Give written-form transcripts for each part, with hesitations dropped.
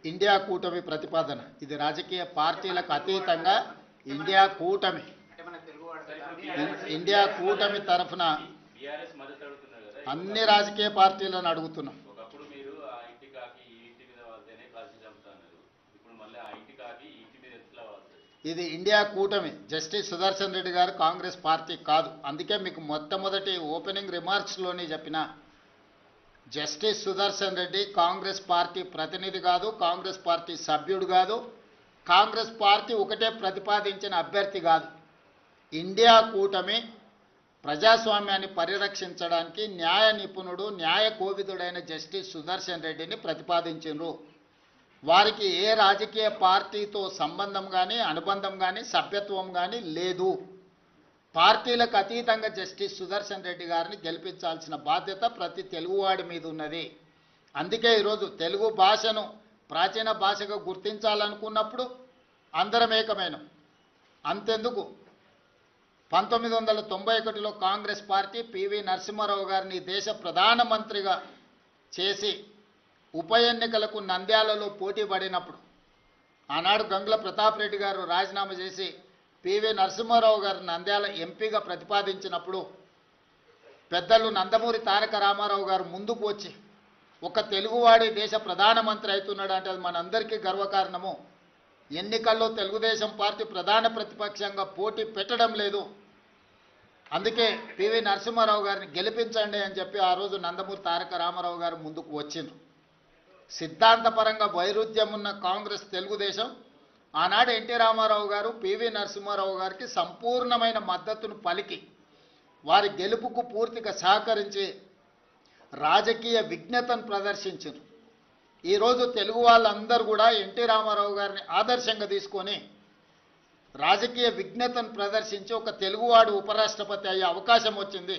India కూటమి ప్రతిపాదన. ఇది రాజకీయ పార్టీలకు అతీతంగా ఇండియా కూటమి ఇండియా కూటమి తరఫున అన్ని రాజకీయ పార్టీలను అడుగుతున్నాం. ఇది ఇండియా కూటమి. జస్టిస్ సుదర్శన్ రెడ్డి గారు కాంగ్రెస్ పార్టీ కాదు. అందుకే మీకు మొట్టమొదటి ఓపెనింగ్ రిమార్క్స్లోనే చెప్పిన, జస్టిస్ సుదర్శన్ రెడ్డి కాంగ్రెస్ పార్టీ ప్రతినిధి కాదు, కాంగ్రెస్ పార్టీ సభ్యుడు కాదు, కాంగ్రెస్ పార్టీ ఒకటే ప్రతిపాదించిన అభ్యర్థి కాదు. ఇండియా కూటమి ప్రజాస్వామ్యాన్ని పరిరక్షించడానికి న్యాయ నిపుణుడు, న్యాయ కోవిదుడైన జస్టిస్ సుదర్శన్ రెడ్డిని ప్రతిపాదించారు. వారికి ఏ రాజకీయ పార్టీతో సంబంధం కానీ, అనుబంధం కానీ, సభ్యత్వం కానీ లేదు. పార్టీలకు అతీతంగా జస్టిస్ సుదర్శన్ రెడ్డి గారిని గెలిపించాల్సిన బాధ్యత ప్రతి తెలుగువాడి మీద ఉన్నది. అందుకే ఈరోజు తెలుగు భాషను ప్రాచీన భాషగా గుర్తించాలనుకున్నప్పుడు అందరం ఏకమైనం. అంతెందుకు 1991లో కాంగ్రెస్ పార్టీ పివి నరసింహారావు గారిని దేశ ప్రధానమంత్రిగా చేసి ఉప ఎన్నికలకు నంద్యాలలో పోటీ పడినప్పుడు ఆనాడు గంగుల ప్రతాప్ రెడ్డి గారు రాజీనామా చేసి పివి నరసింహారావు గారు నంద్యాల ఎంపీగా ప్రతిపాదించినప్పుడు పెద్దలు నందమూరి తారక రామారావు గారు ముందుకు వచ్చి ఒక తెలుగువాడి దేశ ప్రధానమంత్రి అవుతున్నాడు అంటే అది మనందరికీ గర్వకారణము. ఎన్నికల్లో తెలుగుదేశం పార్టీ ప్రధాన ప్రతిపక్షంగా పోటీ పెట్టడం లేదు, అందుకే పివి నరసింహారావు గారిని గెలిపించండి అని చెప్పి ఆ రోజు నందమూరి తారక రామారావు గారు ముందుకు వచ్చిండ్రు. సిద్ధాంతపరంగా వైరుధ్యం ఉన్న కాంగ్రెస్ తెలుగుదేశం ఆనాడు ఎన్టీ రామారావు గారు పివి నరసింహారావు గారికి సంపూర్ణమైన మద్దతును పలికి వారి గెలుపుకు పూర్తిగా సహకరించి రాజకీయ విజ్ఞతను ప్రదర్శించారు. ఈరోజు తెలుగు వాళ్ళందరూ కూడా ఎన్టీ రామారావు గారిని ఆదర్శంగా తీసుకొని రాజకీయ విజ్ఞతను ప్రదర్శించి ఒక తెలుగువాడు ఉపరాష్ట్రపతి అయ్యే అవకాశం వచ్చింది.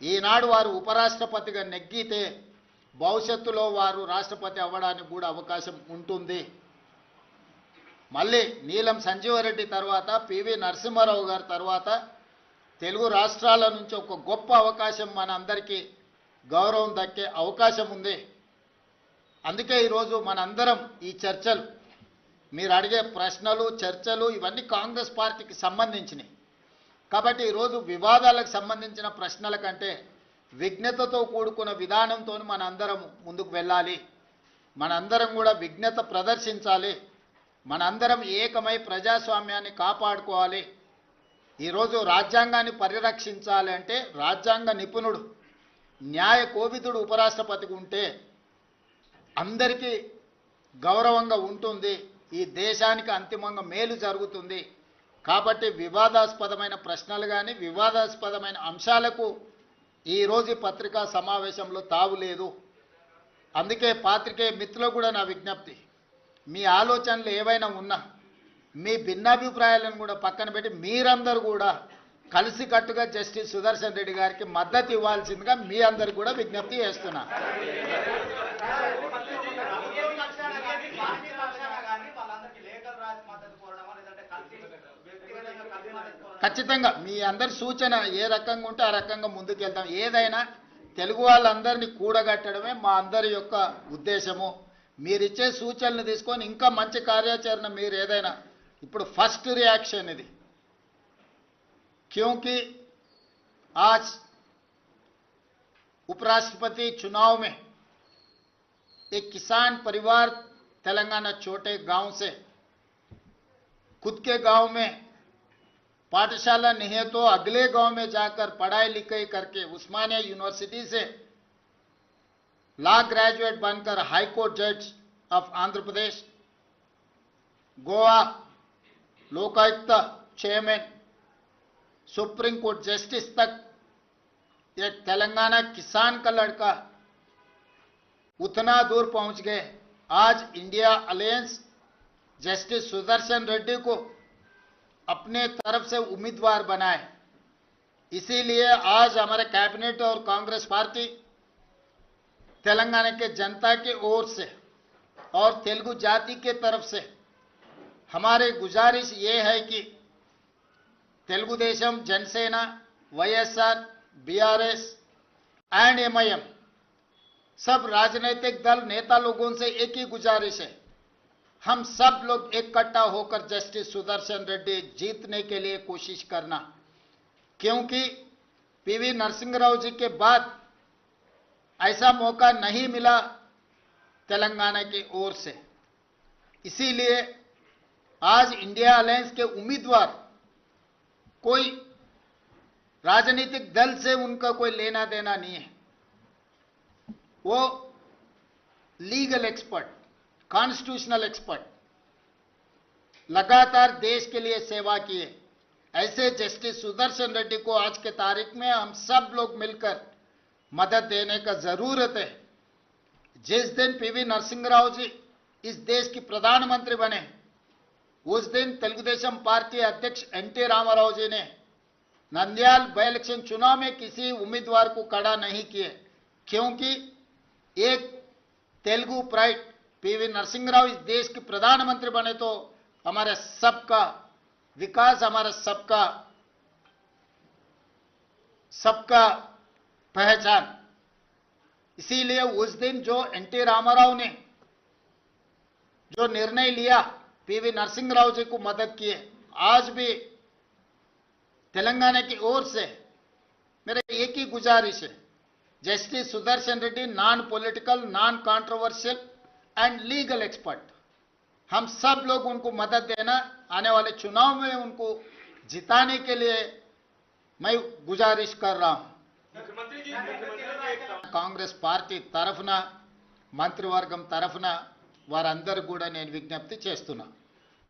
ఈనాడు వారు ఉపరాష్ట్రపతిగా నెగ్గితే భవిష్యత్తులో వారు రాష్ట్రపతి అవ్వడానికి కూడా అవకాశం ఉంటుంది. మళ్ళీ నీలం సంజీవరెడ్డి తర్వాత పివి నరసింహారావు గారి తర్వాత తెలుగు రాష్ట్రాల నుంచి ఒక గొప్ప అవకాశం మన అందరికీ గౌరవం దక్కే అవకాశం ఉంది. అందుకే ఈరోజు మనందరం ఈ చర్చలు, మీరు అడిగే ప్రశ్నలు, చర్చలు ఇవన్నీ కాంగ్రెస్ పార్టీకి సంబంధించినవి. కాబట్టి ఈరోజు వివాదాలకు సంబంధించిన ప్రశ్నల కంటే విజ్ఞతతో కూడుకున్న విధానంతో మనందరం ముందుకు వెళ్ళాలి. మనందరం కూడా విజ్ఞత ప్రదర్శించాలి. మనందరం ఏకమై ప్రజాస్వామ్యాన్ని కాపాడుకోవాలి. ఈరోజు రాజ్యాంగాన్ని పరిరక్షించాలి అంటే రాజ్యాంగ నిపుణుడు, న్యాయ కోవిదుడు ఉపరాష్ట్రపతిగా ఉంటే అందరికీ గౌరవంగా ఉంటుంది, ఈ దేశానికి అంతిమంగా మేలు జరుగుతుంది. కాబట్టి వివాదాస్పదమైన ప్రశ్నలు కానీ, వివాదాస్పదమైన అంశాలకు ఈరోజు పత్రికా సమావేశంలో తావు లేదు. అందుకే పాత్రికేయ మిత్రులకు కూడా నా విజ్ఞప్తి, మీ ఆలోచనలు ఏవైనా ఉన్నా మీ భిన్నాభిప్రాయాలను కూడా పక్కన పెట్టి మీరందరూ కూడా కలిసికట్టుగా జస్టిస్ సుదర్శన్ రెడ్డి గారికి మద్దతు ఇవ్వాల్సిందిగా మీ అందరు కూడా విజ్ఞప్తి చేస్తున్నా. ఖచ్చితంగా మీ అందరి సూచన ఏ రకంగా ఉంటే ఆ రకంగా ముందుకెళ్తాం. ఏదైనా తెలుగు వాళ్ళందరినీ కూడగట్టడమే మా అందరి యొక్క ఉద్దేశము. మీరిచ్చే సూచనలు తీసుకొని ఇంకా మంచి కార్యాచరణ మీరు ఏదైనా, ఇప్పుడు ఫస్ట్ रिएक्शन ఇది, क्योंकि आज उपराष्ट्रपति चुनाव में एक किसान परिवार तेलंगाना छोटे गांव से खुद के गांव में पाठशाला नहीं है तो अगले गांव में जाकर पढ़ाई लिखाई करके उस्मानिया यूनिवर्सिटी से लॉ ग्रेजुएट बनकर हाई कोर्ट जज of Andhra Pradesh, Goa Lokayukta chairman, supreme court justice तक एक तेलंगाना किसान का लड़का उतना दूर पहुंच गए. आज India alliance justice Sudarshan Reddy को अपने तरफ से उम्मीदवार बनाए. इसीलिए आज हमारे कैबिनेट और कांग्रेस पार्टी तेलंगाना के जनता की ओर से और तेलुगु जाति के तरफ से हमारी गुजारिश ये है कि Telugu Desam, Jana Sena, YSR, BRS and MIM सब राजनीतिक दल नेता लोगों से एक ही गुजारिश है, हम सब लोग इकट्ठा होकर जस्टिस सुदर्शन रेड्डी जीतने के लिए कोशिश करना, क्योंकि पीवी नरसिंह राव जी के बाद ऐसा मौका नहीं मिला तेलंगाना की ओर से। इसीलिए आज इंडिया अलायंस के उम्मीदवार कोई राजनीतिक दल से उनका कोई लेना देना नहीं है। वो लीगल एक्सपर्ट, कॉन्स्टिट्यूशनल एक्सपर्ट, लगातार देश के लिए सेवा किए ऐसे जस्टिस सुदर्शन रेड्डी को आज के तारीख में हम सब लोग मिलकर मदद देने का जरूरत है। जिस दिन पीवी नरसिंह राव जी इस देश की प्रधानमंत्री बने, उस दिन तेलुगुदेशम पार्टी अध्यक्ष एनटी रामाराव जी ने नंद्याल बाई इलेक्शन चुनाव में किसी उम्मीदवार को खड़ा नहीं किए, क्योंकि एक तेलुगु प्राइड पीवी नरसिंह राव इस देश के प्रधानमंत्री बने तो हमारे सबका विकास, हमारा सबका पहचान। इसीलिए उस दिन जो एनटी रामाराव ने जो निर्णय लिया, पीवी नरसिंह राव जी को मदद किए, आज भी तेलंगाना की ओर से मेरा एक ही गुजारिश है, justice Sudarshan Reddy non political, non controversial and legal expert, हम सब लोग उनको मदद देना, आने वाले चुनाव में उनको जिताने के लिए मैं गुजारिश कर रहा हूं। కాంగ్రెస్ పార్టీ తరఫున మంత్రివర్గం తరఫున వారందరూ కూడా నేను విజ్ఞప్తి చేస్తున్నా।